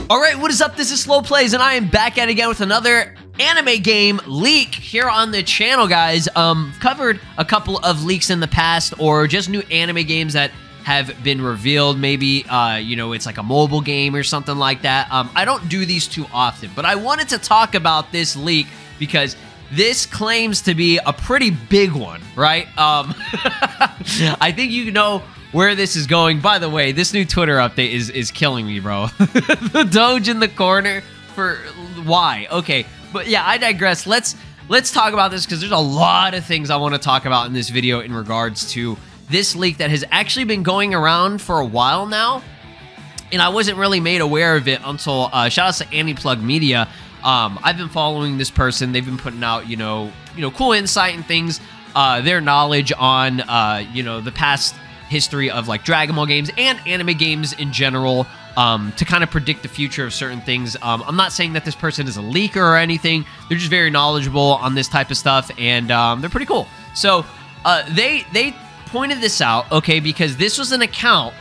Alright, what is up? This is SLOplays, and I am back at it again with another anime game leak here on the channel, guys. Covered a couple of leaks in the past, or just new anime games that have been revealed. Maybe, you know, it's like a mobile game or something like that. I don't do these too often, but I wanted to talk about this leak because this claims to be a pretty big one, right? I think you know where this is going. By the way, this new Twitter update is killing me, bro. The Doge in the corner, for why? Okay, but yeah, I digress. Let's talk about this because there's a lot of things I want to talk about in this video in regards to this leak that has actually been going around for a while now, and I wasn't really made aware of it until shout out to Anti-Plug Media. I've been following this person. They've been putting out, you know, cool insight and things, their knowledge on, you know, the past history of like Dragon Ball games and anime games in general, to kind of predict the future of certain things. I'm not saying that this person is a leaker or anything. They're just very knowledgeable on this type of stuff, and they're pretty cool. So they pointed this out, okay, because this was an account.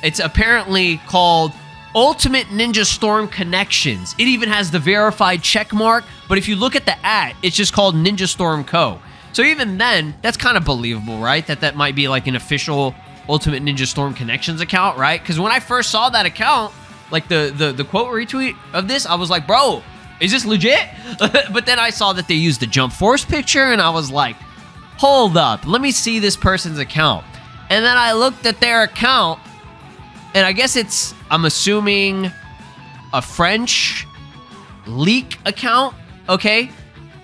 It's apparently called Ultimate Ninja Storm Connections. It even has the verified check mark, but if you look at the it's just called Ninja Storm Co. So even then, that's kind of believable, right? That might be like an official Ultimate Ninja Storm Connections account, right? Because when I first saw that account, like the quote retweet of this, I was like, bro, is this legit? But then I saw that they used the Jump Force picture, and I was like, hold up, let me see this person's account. And then I looked at their account, and I guess it's, I'm assuming, a French leak account, okay?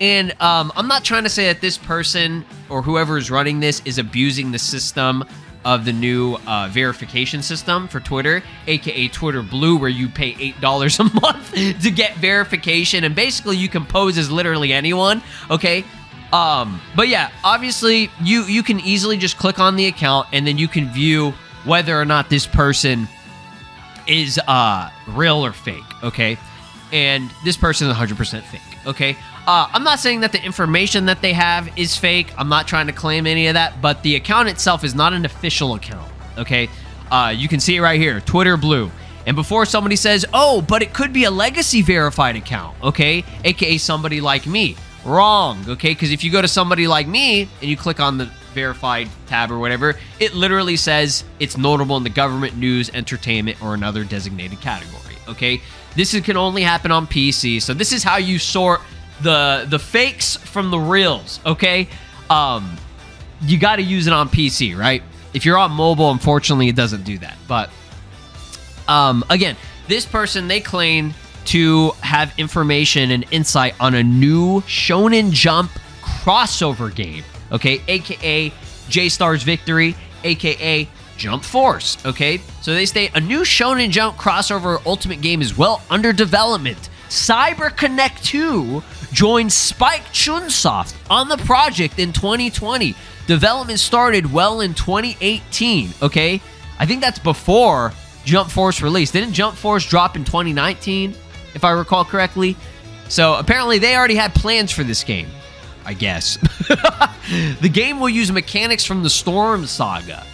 And I'm not trying to say that this person or whoever is running this is abusing the system of the new verification system for Twitter, aka Twitter Blue, where you pay $8 a month to get verification, and basically you can pose as literally anyone, okay? But yeah, obviously you can easily just click on the account, and then you can view whether or not this person is real or fake, okay? And this person is 100% fake, okay? I'm not saying that the information that they have is fake. I'm not trying to claim any of that, but the account itself is not an official account, okay? You can see it right here, Twitter Blue. And before somebody says, oh, but it could be a legacy verified account, okay? AKA somebody like me. Wrong, okay? Because if you go to somebody like me and you click on the verified tab or whatever, it literally says it's notable in the government, news, entertainment, or another designated category, okay? This can only happen on PC, so this is how you sort the fakes from the reals, okay? You got to use it on PC, right? If you're on mobile, unfortunately, it doesn't do that. But again, this person, they claim to have information and insight on a new Shonen Jump crossover game, okay? AKA J-Star's Victory, AKA Jump Force, okay? So they state, a new Shonen Jump crossover ultimate game is well under development. Cyber Connect 2 joined Spike Chunsoft on the project in 2020. Development started well in 2018, okay? I think that's before Jump Force released. Didn't Jump Force drop in 2019, if I recall correctly? So apparently they already had plans for this game, I guess. The game will use mechanics from the Storm Saga.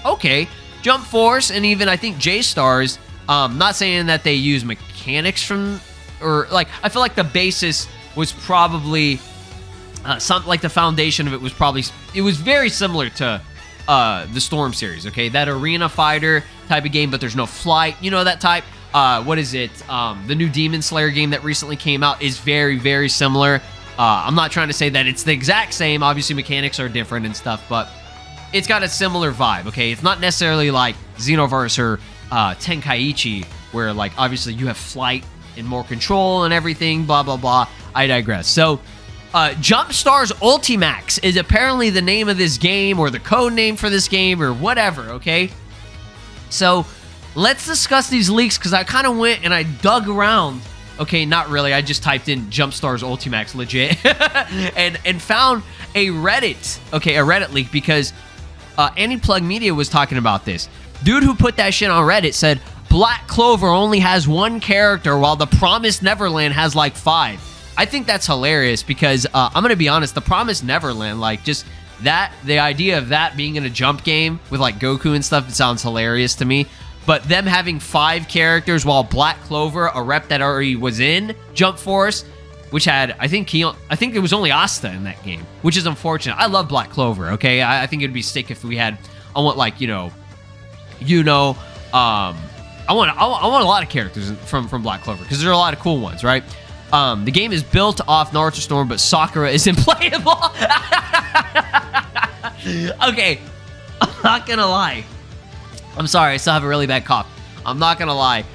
Okay, Jump Force and even I think J-Stars, not saying that they use mechanics from, or like, I feel like the basis was probably something like the foundation of it was probably, it was very similar to the Storm series, okay? That arena fighter type of game, but there's no flight, you know, that type. What is it? The new Demon Slayer game that recently came out is very, very similar. I'm not trying to say that it's the exact same. Obviously, mechanics are different and stuff, but it's got a similar vibe, okay? It's not necessarily like Xenoverse or Tenkaichi, where, like, obviously you have flight and more control and everything, blah, blah, blah. I digress. So, Jumpstars Ultimax is apparently the name of this game, or the code name for this game, or whatever, okay? So, let's discuss these leaks, because I kind of went and I dug around. Okay, not really. I just typed in Jumpstars Ultimax legit and found a Reddit, okay, a Reddit leak, because Anti-Plug Media was talking about this. Dude who put that shit on Reddit said, Black Clover only has one character, while the Promised Neverland has like 5. I think that's hilarious, because I'm going to be honest, the Promised Neverland, like, just the idea of that being in a Jump game with like Goku and stuff, it sounds hilarious to me. But them having 5 characters while Black Clover, a rep that already was in Jump Force, which had, I think it was only Asta in that game, which is unfortunate. I love Black Clover, okay? I think it'd be sick if we had, I want like, I want a lot of characters from Black Clover, because there are a lot of cool ones, right? The game is built off Naruto Storm, but Sakura isn't playable. Okay, I'm not gonna lie. I'm sorry, I still have a really bad cough. I'm not gonna lie.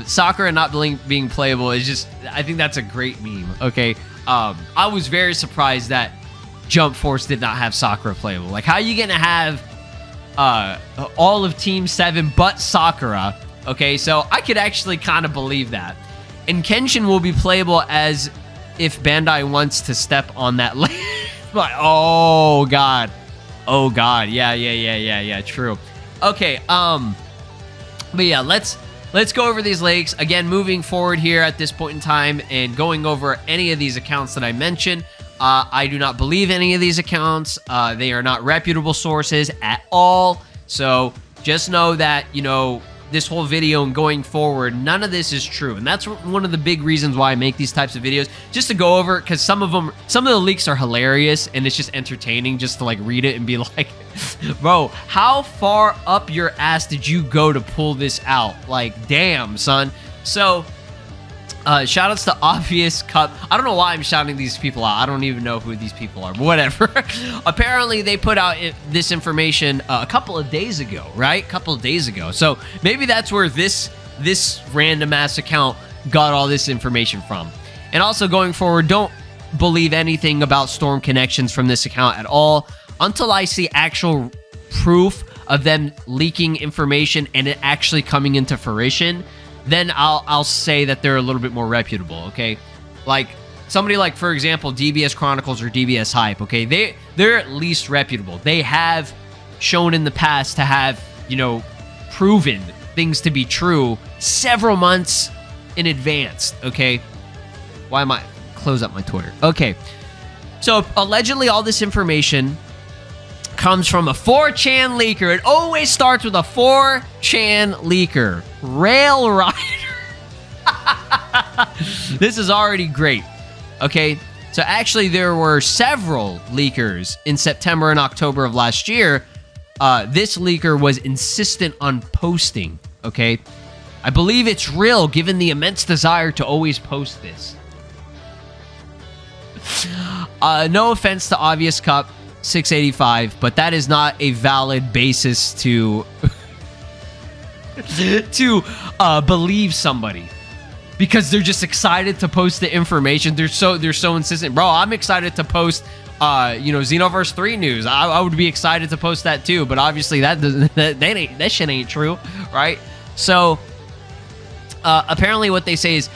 Sakura not being playable is just, I think that's a great meme, okay? I was very surprised that Jump Force did not have Sakura playable. Like, how are you gonna have all of Team 7 but Sakura? Okay, so I could actually kind of believe that. And Kenshin will be playable as if Bandai wants to step on that lane. But, oh god. Oh god, yeah, true. Okay, but yeah, let's go over these leaks. Again, moving forward here at this point in time and going over any of these accounts that I mentioned. I do not believe any of these accounts. They are not reputable sources at all. So just know that, this whole video and going forward, none of this is true. And that's one of the big reasons why I make these types of videos, just to go over, because some of the leaks are hilarious and it's just entertaining just to like read it and be like, bro, how far up your ass did you go to pull this out? Like, damn, son. So shout outs to Obvious Cup. I don't know why I'm shouting these people out. I don't even know who these people are, but whatever. Apparently, they put out this information a couple of days ago, right? A couple of days ago. So maybe that's where this random ass account got all this information from. And also going forward, don't believe anything about Storm connections from this account at all until I see actual proof of them leaking information and it actually coming into fruition. Then I'll say that they're a little bit more reputable, okay? Like, somebody like, for example, DBS Chronicles or DBS Hype, okay? They're at least reputable. They have shown in the past to have, proven things to be true several months in advance, okay? Why am I... Close up my Twitter. Okay. So, allegedly, all this information comes from a 4chan leaker. It always starts with a 4chan leaker. Rail Rider. This is already great. Okay, so actually there were several leakers in September and October of last year. This leaker was insistent on posting. Okay, I believe it's real given the immense desire to always post this. No offense to Obvious Cup 685, but that is not a valid basis to believe somebody, because they're just excited to post the information. They're so insistent. Bro, I'm excited to post Xenoverse 3 news. I would be excited to post that too, but obviously that shit ain't true, right? So apparently what they say is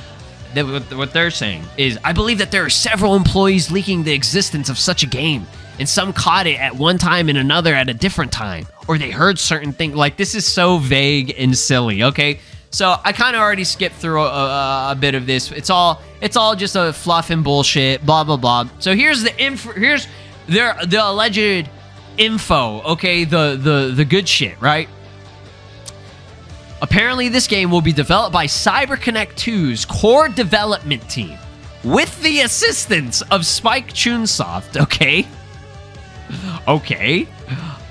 what they're saying is, I believe that there are several employees leaking the existence of such a game, and some caught it at one time and another at a different time, or they heard certain things. Like, this is so vague and silly, okay? So I kind of already skipped through a bit of this. It's all just a fluff and bullshit, blah blah blah. So here's the alleged info, okay? The good shit, right? Apparently, this game will be developed by CyberConnect 2's core development team with the assistance of Spike Chunsoft, okay? Okay.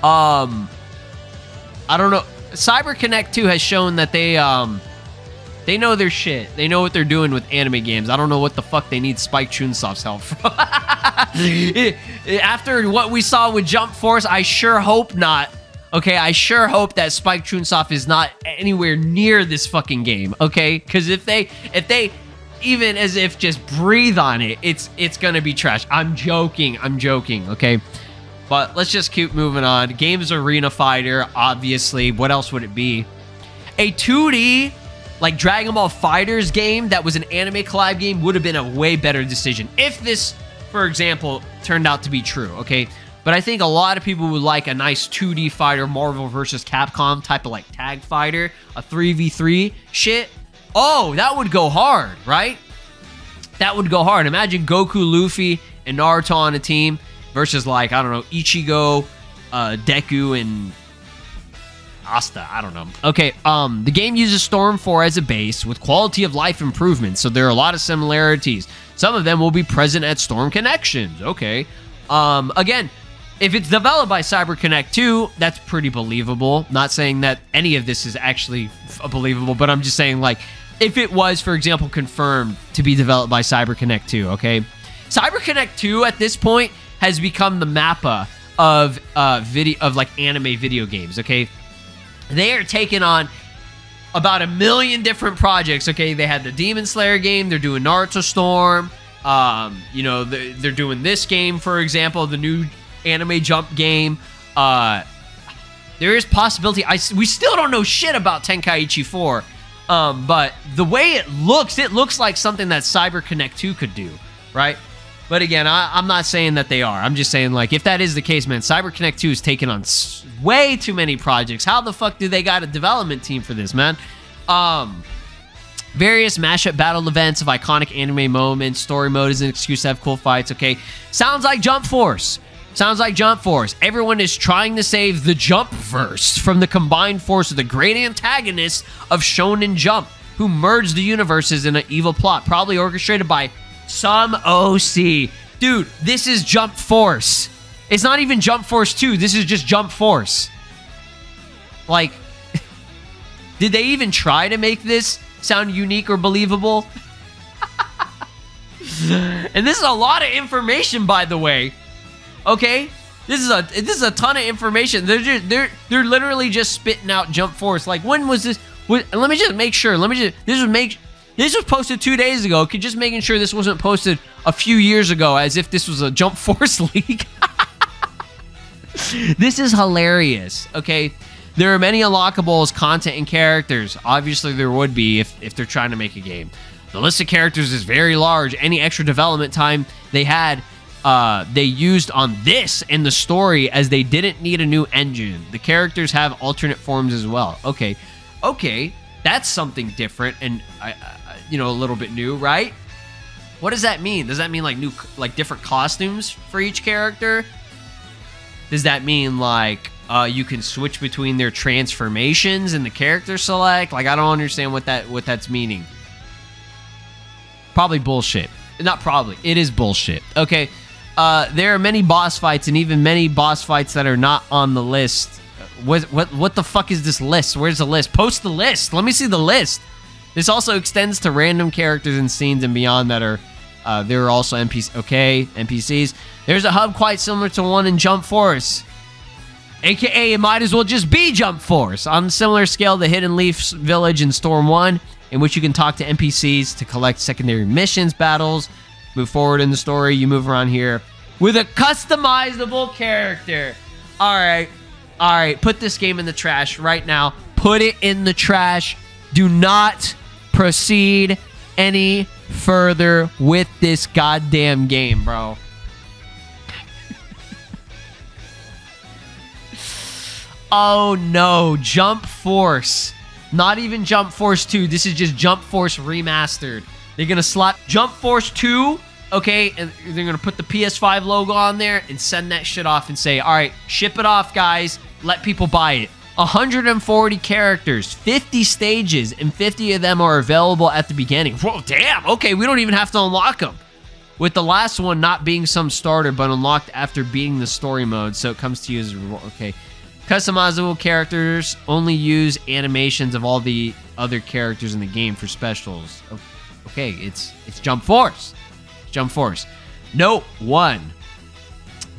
I don't know. CyberConnect 2 has shown that they know their shit. They know what they're doing with anime games. I don't know what the fuck they need Spike Chunsoft's help from. After what we saw with Jump Force, I sure hope not. Okay, I sure hope that Spike Chunsoft is not anywhere near this fucking game, okay? Because if they even as if just breathe on it, it's gonna be trash. I'm joking, okay? But let's just keep moving on. Games Arena Fighter, obviously. What else would it be? A 2D, like Dragon Ball FighterZ game that was an anime collab game would have been a way better decision if this, for example, turned out to be true, okay? But I think a lot of people would like a nice 2D fighter, Marvel vs. Capcom type of like tag fighter, a 3v3 shit. Oh, that would go hard, right? That would go hard. Imagine Goku, Luffy, and Naruto on a team. versus like, I don't know, Ichigo, Deku, and Asta. I don't know. Okay, the game uses Storm 4 as a base with quality of life improvements, so there are a lot of similarities. Some of them will be present at Storm Connections. Okay. Again, if it's developed by CyberConnect 2, that's pretty believable. Not saying that any of this is actually believable, but I'm just saying, like, if it was, for example, confirmed to be developed by CyberConnect 2, okay? CyberConnect 2 at this point has become the Mappa of anime video games, okay? They are taking on about 1 million different projects, okay? They had the Demon Slayer game, they're doing Naruto Storm, you know, they're doing this game, for example, the new Anime Jump game. There is possibility. We still don't know shit about Tenkaichi 4, but the way it looks like something that CyberConnect 2 could do, right? But again, I'm not saying that they are. I'm just saying, like, if that is the case, man, CyberConnect 2 is taking on way too many projects. How the fuck do they got a development team for this, man? Various mashup battle events of iconic anime moments. Story mode is an excuse to have cool fights, okay? Sounds like Jump Force. Sounds like Jump Force. Everyone is trying to save the Jumpverse from the combined force of the great antagonists of Shonen Jump, who merged the universes in an evil plot, probably orchestrated by some OC. Dude, this is Jump Force. It's not even Jump Force 2. This is just Jump Force. Like, did they even try to make this sound unique or believable? And this is a lot of information, by the way. Okay, this is a ton of information. They're literally just spitting out Jump Force. Like, when was this? Let me just make sure. This was posted 2 days ago. Just making sure this wasn't posted a few years ago, as if this was a Jump Force leak. This is hilarious. Okay, there are many unlockables, content, and characters. Obviously, there would be if they're trying to make a game. The list of characters is very large. Any extra development time they had, they used on this and the story, as they didn't need a new engine. The characters have alternate forms as well. Okay, that's something different and you know, a little bit new, right? What does that mean? Does that mean like different costumes for each character? Does that mean like you can switch between their transformations and the character select? Like, I don't understand what that's meaning. Probably bullshit. Not probably. It is bullshit. Okay. There are many boss fights, and even many boss fights that are not on the list. What the fuck is this list? Where's the list? Post the list. Let me see the list. This also extends to random characters and scenes and beyond that are there are also NPCs. There's a hub quite similar to one in Jump Force, aka it might as well just be Jump Force. On a similar scale, the Hidden Leaf Village in Storm 1, in which you can talk to NPCs to collect secondary missions, battles, move forward in the story. You move around here with a customizable character. All right, put this game in the trash right now. Put it in the trash. Do not proceed any further with this goddamn game, bro. Oh no, Jump Force. Not even Jump Force 2. This is just Jump Force Remastered. They're going to slap Jump Force 2, okay, and they're going to put the PS5 logo on there and send that shit off and say, all right, ship it off, guys. Let people buy it. 140 characters, 50 stages, and 50 of them are available at the beginning. Whoa, damn. Okay, we don't even have to unlock them. With the last one not being some starter, but unlocked after beating the story mode, so it comes to you as... Okay. Customizable characters only use animations of all the other characters in the game for specials. Okay, it's Jump Force. Jump Force. Note 1.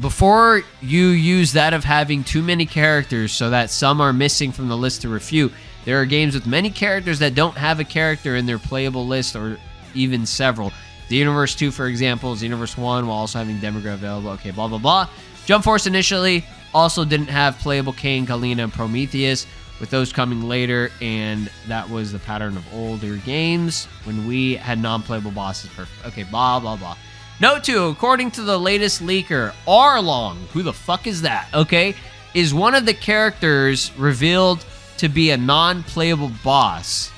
Before you use that of having too many characters so that some are missing from the list to refute, there are games with many characters that don't have a character in their playable list or even several. Xenoverse 2, for example, Xenoverse 1, while also having Demigra available. Okay, blah, blah, blah. Jump Force initially also didn't have playable Cain, Kalina, and Prometheus, with those coming later, and that was the pattern of older games when we had non-playable bosses. Perfect. Okay, blah, blah, blah. Note 2, according to the latest leaker, Arlong, who the fuck is that, okay, is one of the characters revealed to be a non-playable boss.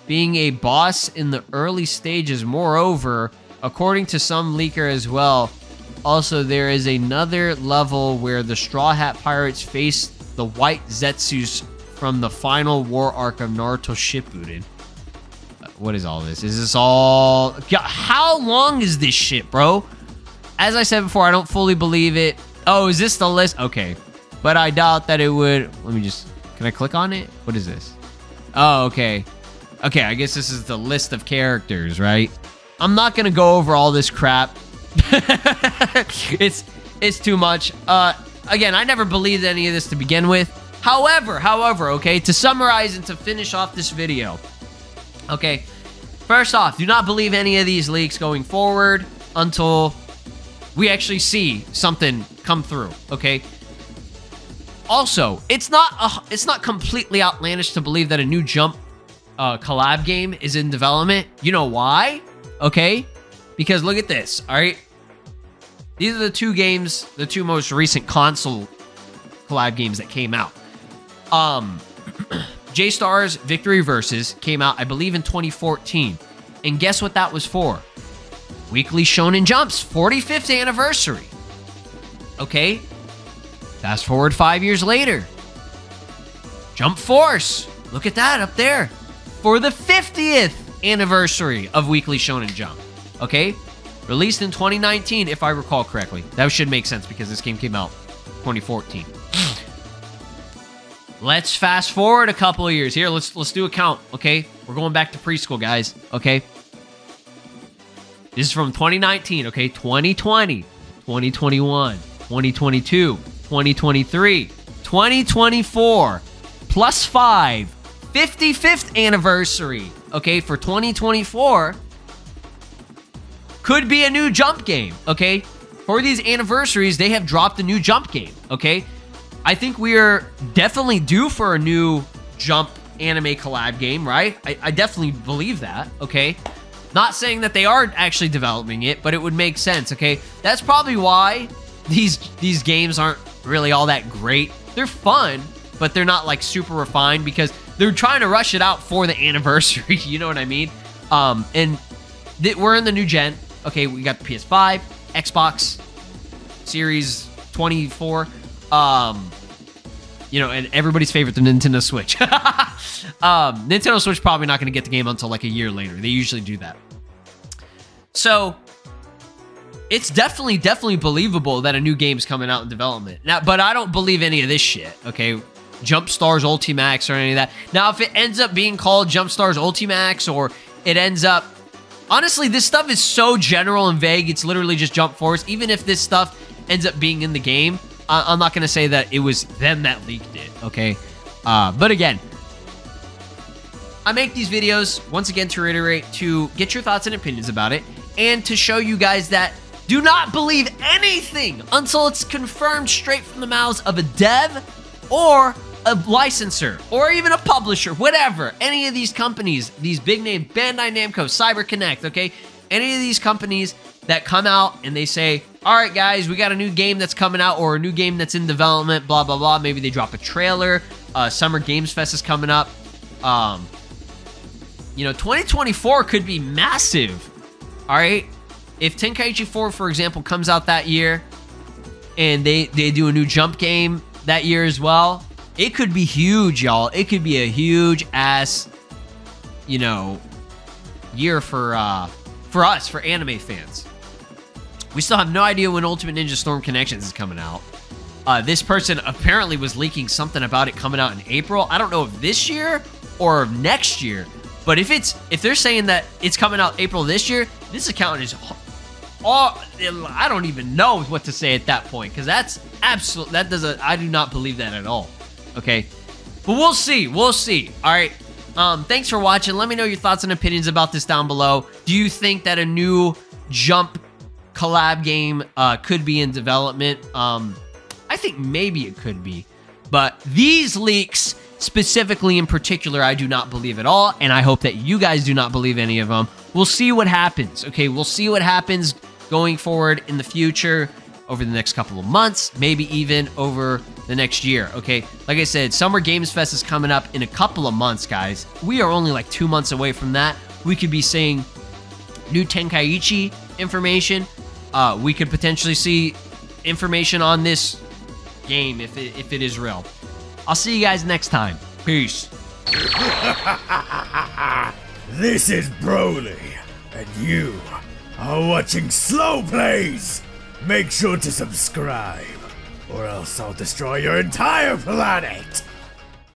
Being a boss in the early stages, moreover, according to some leaker as well, Also, there is another level where the Straw Hat Pirates face the White Zetsus from the final war arc of Naruto Shippuden. What is all this? Is this all... God, how long is this shit, bro? As I said before, I don't fully believe it. Oh, is this the list? Okay. But I doubt that it would... Let me just... Can I click on it? What is this? Oh, okay. Okay, I guess this is the list of characters, right? I'm not gonna go over all this crap. It's too much. Again, I never believed any of this to begin with. However, okay, to summarize and to finish off this video, okay, first off, do not believe any of these leaks going forward until we actually see something come through, okay? Also, it's not completely outlandish to believe that a new Jump collab game is in development. You know why? Okay, because look at this, all right? These are the two games, the two most recent console collab games that came out. J-Star's Victory Versus came out, I believe, in 2014. And guess what that was for? Weekly Shonen Jump's 45th anniversary. Okay? Fast forward 5 years later. Jump Force. Look at that up there. For the 50th anniversary of Weekly Shonen Jump. Okay? Released in 2019, if I recall correctly. That should make sense because this game came out 2014. Let's fast forward a couple of years. Here, let's do a count, okay? We're going back to preschool, guys, okay? This is from 2019, okay? 2020, 2021, 2022, 2023, 2024, plus 5, 55th anniversary, okay? For 2024, could be a new Jump game, okay? For these anniversaries, they have dropped a new Jump game, okay? I think we are definitely due for a new Jump anime collab game, right? I definitely believe that, okay? Not saying that they are actually developing it, but it would make sense, okay? That's probably why these games aren't really all that great. They're fun, but they're not like super refined because they're trying to rush it out for the anniversary, you know what I mean? And we're in the new gen. Okay, we got the PS5, Xbox Series 24, you know, and everybody's favorite, the Nintendo Switch. Nintendo Switch probably not going to get the game until like a year later. They usually do that. So it's definitely believable that a new game's coming out in development. Now, but I don't believe any of this shit, okay? Jump Stars Ultimax or any of that. Now, if it ends up being called Jump Stars Ultimax or it ends up... Honestly, this stuff is so general and vague. It's literally just Jump Force. Even if this stuff ends up being in the game, I'm not going to say that it was them that leaked it, okay? But again, I make these videos, once again, to reiterate, to get your thoughts and opinions about it, and to show you guys that do not believe anything until it's confirmed straight from the mouths of a dev or a licensor or even a publisher, whatever. Any of these companies, these big name, Bandai Namco, CyberConnect, okay? Any of these companies that come out and they say, all right, guys, we got a new game that's coming out or a new game that's in development, blah, blah, blah. Maybe they drop a trailer. Summer Games Fest is coming up. You know, 2024 could be massive, all right? If Tenkaichi 4, for example, comes out that year and they do a new Jump game that year as well, it could be huge, y'all. It could be a huge ass, you know, year for us, for anime fans. We still have no idea when Ultimate Ninja Storm Connections is coming out. This person apparently was leaking something about it coming out in April. I don't know if this year or of next year, but if they're saying that it's coming out April this year, this account is I don't even know what to say at that point, because that's absolute. I do not believe that at all. Okay, but we'll see. All right. Thanks for watching. Let me know your thoughts and opinions about this down below. Do you think that a new Jump collab game could be in development? I think maybe it could be, but these leaks specifically in particular, I do not believe at all, and I hope that you guys do not believe any of them. We'll see what happens. Okay, we'll see what happens going forward in the future, over the next couple of months, maybe even over the next year, okay? Like I said, Summer Games Fest is coming up in a couple of months, guys. We are only like 2 months away from that. We could be seeing new Tenkaichi information. we could potentially see information on this game if it is real. I'll see you guys next time. Peace. This is Broly, and you are watching SLOplays. Make sure to subscribe, or else I'll destroy your entire planet.